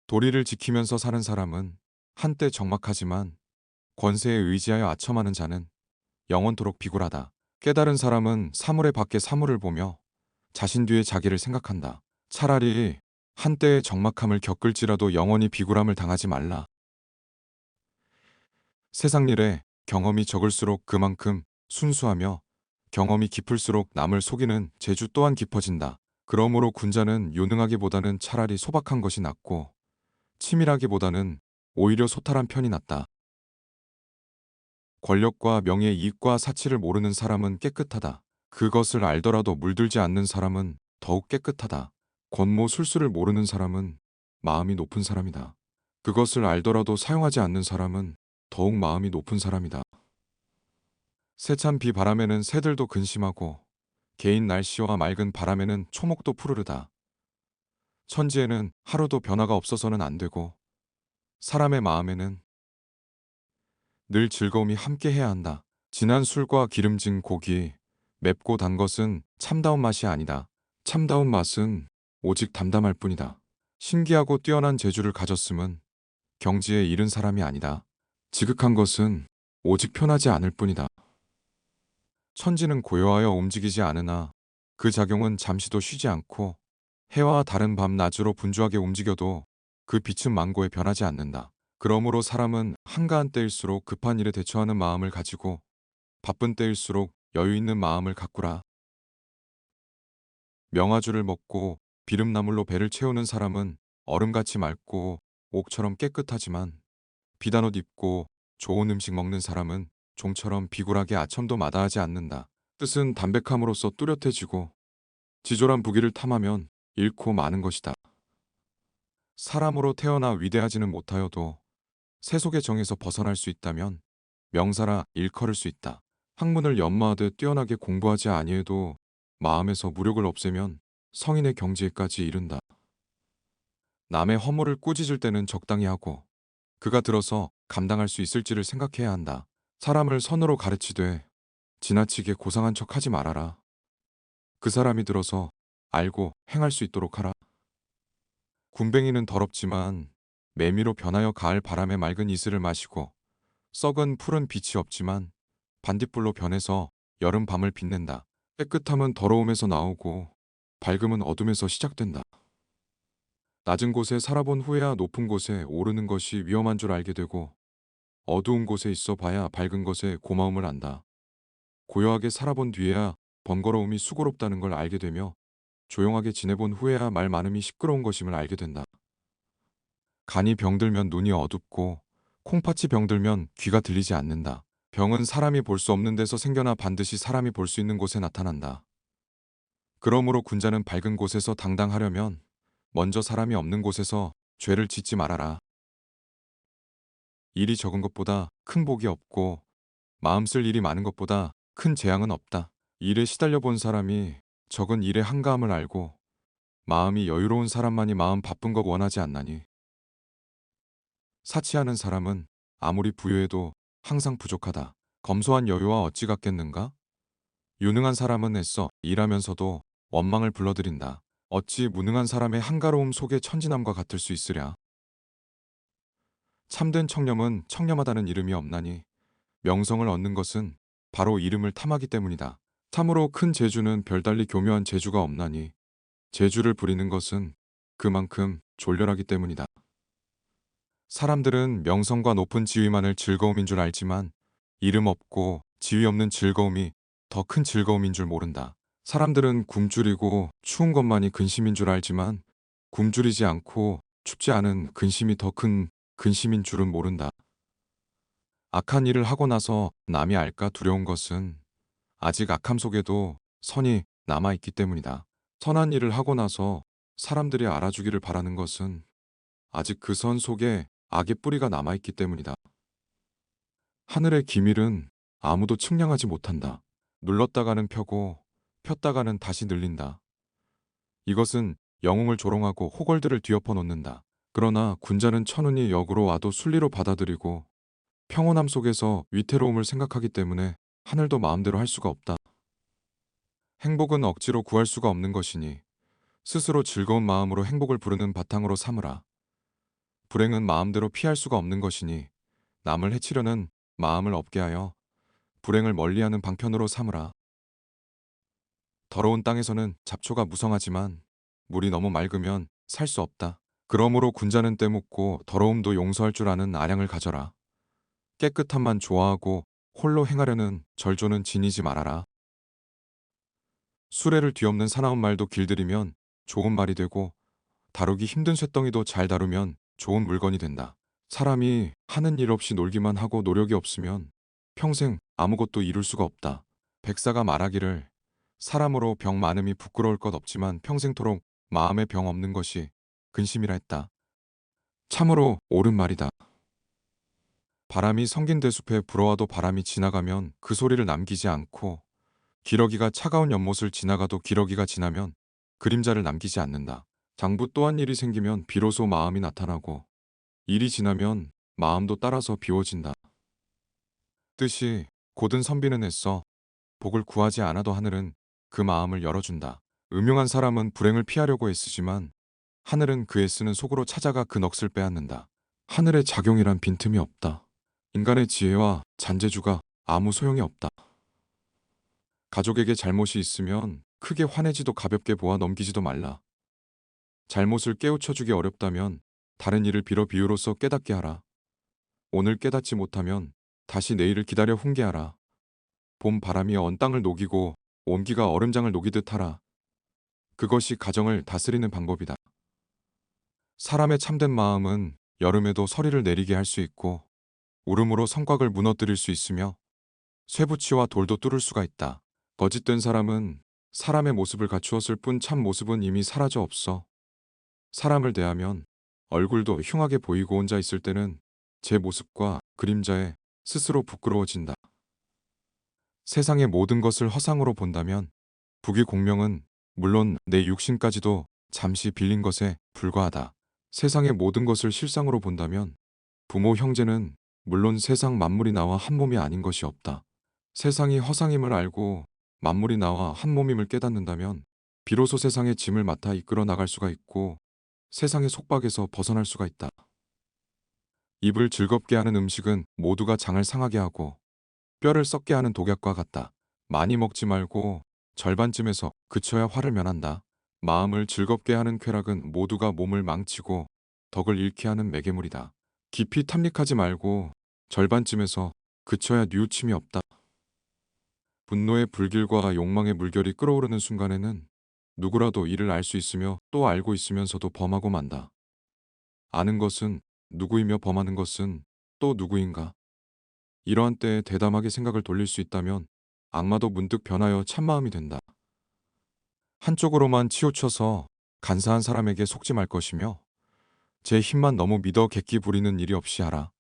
도리를 지키면서 사는 사람은 한때 적막하지만 권세에 의지하여 아첨하는 자는 영원토록 비굴하다. 깨달은 사람은 사물의 밖에 사물을 보며 자신 뒤에 자기를 생각한다. 차라리 한때의 적막함을 겪을지라도 영원히 비굴함을 당하지 말라. 세상 일에 경험이 적을수록 그만큼 순수하며 경험이 깊을수록 남을 속이는 재주 또한 깊어진다. 그러므로 군자는 요능하기보다는 차라리 소박한 것이 낫고 치밀하기보다는 오히려 소탈한 편이 낫다. 권력과 명예, 이익과 사치를 모르는 사람은 깨끗하다. 그것을 알더라도 물들지 않는 사람은 더욱 깨끗하다. 권모 술수를 모르는 사람은 마음이 높은 사람이다. 그것을 알더라도 사용하지 않는 사람은 더욱 마음이 높은 사람이다. 세찬 비바람에는 새들도 근심하고 개인 날씨와 맑은 바람에는 초목도 푸르르다. 천지에는 하루도 변화가 없어서는 안 되고 사람의 마음에는 늘 즐거움이 함께해야 한다. 진한 술과 기름진 고기, 맵고 단 것은 참다운 맛이 아니다. 참다운 맛은 오직 담담할 뿐이다. 신기하고 뛰어난 재주를 가졌음은 경지에 이른 사람이 아니다. 지극한 것은 오직 편하지 않을 뿐이다. 천지는 고요하여 움직이지 않으나 그 작용은 잠시도 쉬지 않고 해와 다른 밤낮으로 분주하게 움직여도 그 빛은 만고에 변하지 않는다. 그러므로 사람은 한가한 때일수록 급한 일에 대처하는 마음을 가지고 바쁜 때일수록 여유 있는 마음을 가꾸라. 명아주를 먹고 비름나물로 배를 채우는 사람은 얼음같이 맑고 옥처럼 깨끗하지만 비단 옷 입고 좋은 음식 먹는 사람은 종처럼 비굴하게 아첨도 마다하지 않는다. 뜻은 담백함으로써 뚜렷해지고 지졸한 부귀를 탐하면 잃고 마는 것이다. 사람으로 태어나 위대하지는 못하여도 세속의 정에서 벗어날 수 있다면 명사라 일컬을 수 있다. 학문을 연마하듯 뛰어나게 공부하지 아니해도 마음에서 무력을 없애면 성인의 경지에까지 이른다. 남의 허물을 꾸짖을 때는 적당히 하고 그가 들어서 감당할 수 있을지를 생각해야 한다. 사람을 선으로 가르치되 지나치게 고상한 척 하지 말아라. 그 사람이 들어서 알고 행할 수 있도록 하라. 군뱅이는 더럽지만 매미로 변하여 가을 바람에 맑은 이슬을 마시고 썩은 풀은 빛이 없지만 반딧불로 변해서 여름 밤을 빛낸다. 깨끗함은 더러움에서 나오고 밝음은 어둠에서 시작된다. 낮은 곳에 살아본 후에야 높은 곳에 오르는 것이 위험한 줄 알게 되고 어두운 곳에 있어 봐야 밝은 것에 고마움을 안다. 고요하게 살아본 뒤에야 번거로움이 수고롭다는 걸 알게 되며 조용하게 지내본 후에야 말 많음이 시끄러운 것임을 알게 된다. 간이 병들면 눈이 어둡고 콩팥이 병들면 귀가 들리지 않는다. 병은 사람이 볼 수 없는 데서 생겨나 반드시 사람이 볼 수 있는 곳에 나타난다. 그러므로 군자는 밝은 곳에서 당당하려면 먼저 사람이 없는 곳에서 죄를 짓지 말아라. 일이 적은 것보다 큰 복이 없고 마음 쓸 일이 많은 것보다 큰 재앙은 없다. 일에 시달려 본 사람이 적은 일의 한가함을 알고 마음이 여유로운 사람만이 마음 바쁜 것 원하지 않나니 사치하는 사람은 아무리 부유해도 항상 부족하다. 검소한 여유와 어찌 같겠는가? 유능한 사람은 애써 일하면서도 원망을 불러들인다. 어찌 무능한 사람의 한가로움 속에 천진함과 같을 수 있으랴. 참된 청렴은 청렴하다는 이름이 없나니 명성을 얻는 것은 바로 이름을 탐하기 때문이다. 참으로 큰 재주는 별달리 교묘한 재주가 없나니 재주를 부리는 것은 그만큼 졸렬하기 때문이다. 사람들은 명성과 높은 지위만을 즐거움인 줄 알지만 이름 없고 지위 없는 즐거움이 더 큰 즐거움인 줄 모른다. 사람들은 굶주리고 추운 것만이 근심인 줄 알지만 굶주리지 않고 춥지 않은 근심이 더 큰 근심인 줄은 모른다. 악한 일을 하고 나서 남이 알까 두려운 것은 아직 악함 속에도 선이 남아있기 때문이다. 선한 일을 하고 나서 사람들이 알아주기를 바라는 것은 아직 그 선 속에 악의 뿌리가 남아있기 때문이다. 하늘의 기밀은 아무도 측량하지 못한다. 눌렀다가는 펴고 폈다가는 다시 늘린다. 이것은 영웅을 조롱하고 호걸들을 뒤엎어 놓는다. 그러나 군자는 천운이 역으로 와도 순리로 받아들이고 평온함 속에서 위태로움을 생각하기 때문에 하늘도 마음대로 할 수가 없다. 행복은 억지로 구할 수가 없는 것이니 스스로 즐거운 마음으로 행복을 부르는 바탕으로 삼으라. 불행은 마음대로 피할 수가 없는 것이니 남을 해치려는 마음을 없게 하여 불행을 멀리하는 방편으로 삼으라. 더러운 땅에서는 잡초가 무성하지만 물이 너무 맑으면 살 수 없다. 그러므로 군자는 떼묻고 더러움도 용서할 줄 아는 아량을 가져라. 깨끗함만 좋아하고 홀로 행하려는 절조는 지니지 말아라. 수레를 뒤엎는 사나운 말도 길들이면 좋은 말이 되고 다루기 힘든 쇳덩이도 잘 다루면 좋은 물건이 된다. 사람이 하는 일 없이 놀기만 하고 노력이 없으면 평생 아무것도 이룰 수가 없다. 백사가 말하기를 사람으로 병 많음이 부끄러울 것 없지만 평생토록 마음에 병 없는 것이 근심이라 했다. 참으로 옳은 말이다. 바람이 성긴 대숲에 불어와도 바람이 지나가면 그 소리를 남기지 않고 기러기가 차가운 연못을 지나가도 기러기가 지나면 그림자를 남기지 않는다. 장부 또한 일이 생기면 비로소 마음이 나타나고 일이 지나면 마음도 따라서 비워진다. 뜻이 곧은 선비는 애써 복을 구하지 않아도 하늘은 그 마음을 열어준다. 음흉한 사람은 불행을 피하려고 애쓰지만 하늘은 그 애쓰는 속으로 찾아가 그 넋을 빼앗는다. 하늘의 작용이란 빈틈이 없다. 인간의 지혜와 잔재주가 아무 소용이 없다. 가족에게 잘못이 있으면 크게 화내지도 가볍게 보아 넘기지도 말라. 잘못을 깨우쳐주기 어렵다면 다른 일을 빌어 비유로써 깨닫게 하라. 오늘 깨닫지 못하면 다시 내일을 기다려 훈계하라. 봄 바람이 언 땅을 녹이고 온기가 얼음장을 녹이듯 하라. 그것이 가정을 다스리는 방법이다. 사람의 참된 마음은 여름에도 서리를 내리게 할 수 있고 울음으로 성곽을 무너뜨릴 수 있으며 쇠붙이와 돌도 뚫을 수가 있다. 거짓된 사람은 사람의 모습을 갖추었을 뿐 참 모습은 이미 사라져 없어. 사람을 대하면 얼굴도 흉하게 보이고 혼자 있을 때는 제 모습과 그림자에 스스로 부끄러워진다. 세상의 모든 것을 허상으로 본다면 부귀공명은 물론 내 육신까지도 잠시 빌린 것에 불과하다. 세상의 모든 것을 실상으로 본다면 부모 형제는 물론 세상 만물이 나와 한 몸이 아닌 것이 없다. 세상이 허상임을 알고 만물이 나와 한 몸임을 깨닫는다면 비로소 세상의 짐을 맡아 이끌어 나갈 수가 있고 세상의 속박에서 벗어날 수가 있다. 입을 즐겁게 하는 음식은 모두가 장을 상하게 하고 뼈를 썩게 하는 독약과 같다. 많이 먹지 말고 절반쯤에서 그쳐야 화를 면한다. 마음을 즐겁게 하는 쾌락은 모두가 몸을 망치고 덕을 잃게 하는 매개물이다. 깊이 탐닉하지 말고 절반쯤에서 그쳐야 뉘우침이 없다. 분노의 불길과 욕망의 물결이 끓어오르는 순간에는 누구라도 이를 알 수 있으며 또 알고 있으면서도 범하고 만다. 아는 것은 누구이며 범하는 것은 또 누구인가? 이러한 때에 대담하게 생각을 돌릴 수 있다면 악마도 문득 변하여 참마음이 된다. 한쪽으로만 치우쳐서 간사한 사람에게 속지 말 것이며 제 힘만 너무 믿어 객기 부리는 일이 없이 하라.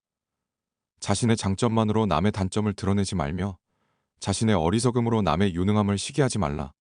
자신의 장점만으로 남의 단점을 드러내지 말며 자신의 어리석음으로 남의 유능함을 시기하지 말라.